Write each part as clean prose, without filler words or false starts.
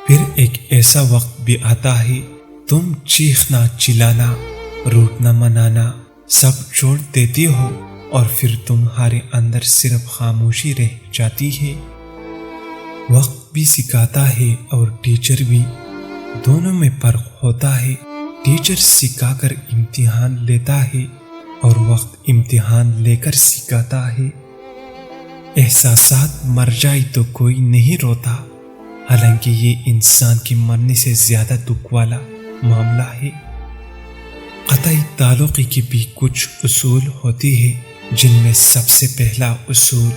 پھر ایک ایسا وقت بھی آتا ہے تم چیخنا چلانا روٹنا منانا سب چھوڑ دیتی ہو اور پھر تمہارے اندر صرف خاموشی رہ جاتی ہے۔ وقت بھی سکھاتا ہے اور ٹیچر بھی، دونوں میں فرق ہوتا ہے۔ ٹیچر سکھا کر امتحان لیتا ہے اور وقت امتحان لے کر سکھاتا ہے۔ احساسات مر جائے تو کوئی نہیں روتا، حالانکہ یہ انسان کے مرنے سے زیادہ دکھ والا معاملہ ہے۔ قطعی تعلق کی بھی کچھ اصول ہوتی ہے، جن میں سب سے پہلا اصول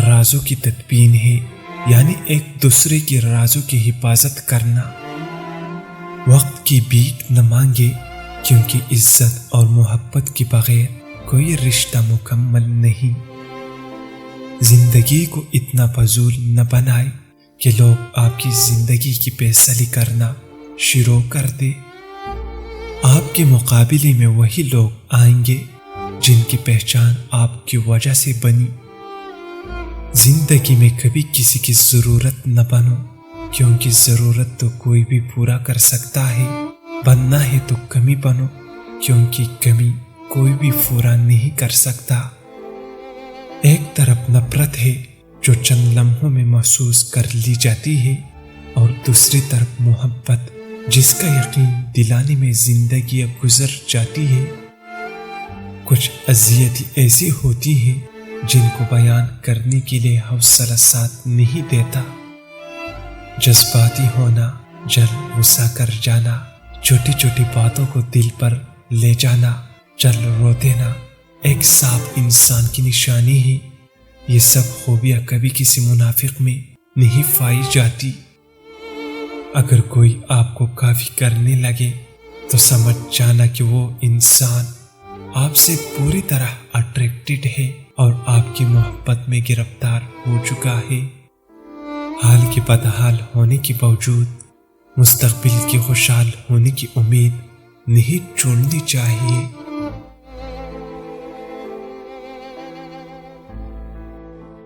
رازوں کی تدفین ہے، یعنی ایک دوسرے کی رازوں کی حفاظت کرنا۔ وقت کی بھیک نہ مانگے، کیونکہ عزت اور محبت کے بغیر کوئی رشتہ مکمل نہیں۔ زندگی کو اتنا فضول نہ بنائے کہ لوگ آپ کی زندگی کی فیصلہ کرنا شروع کر دے۔ آپ کے مقابلے میں وہی لوگ آئیں گے جن کی پہچان آپ کی وجہ سے بنی۔ زندگی میں کبھی کسی کی ضرورت نہ بنو، کیونکہ ضرورت تو کوئی بھی پورا کر سکتا ہے۔ بننا ہے تو کمی بنو، کیونکہ کمی کوئی بھی پورا نہیں کر سکتا۔ ایک طرف نفرت ہے جو چند لمحوں میں محسوس کر لی جاتی ہے، اور دوسری طرف محبت جس کا یقین دلانے میں زندگیاں گزر جاتی ہے۔ کچھ اذیتیں ایسی ہوتی ہیں جن کو بیان کرنے کے لیے حوصلہ ساتھ نہیں دیتا۔ جذباتی ہونا، جل غصہ کر جانا، چھوٹی چھوٹی باتوں کو دل پر لے جانا، چل رو دینا ایک صاف انسان کی نشانی ہے۔ یہ سب خوبیاں کبھی کسی منافق میں نہیں پائی جاتی۔ اگر کوئی آپ کو کافی کرنے لگے تو سمجھ جانا کہ وہ انسان آپ سے پوری طرح اٹریکٹڈ ہے اور آپ کی محبت میں گرفتار ہو چکا ہے۔ حال کے بدحال ہونے کے باوجود مستقبل کے خوشحال ہونے کی امید نہیں چھوڑنی چاہیے۔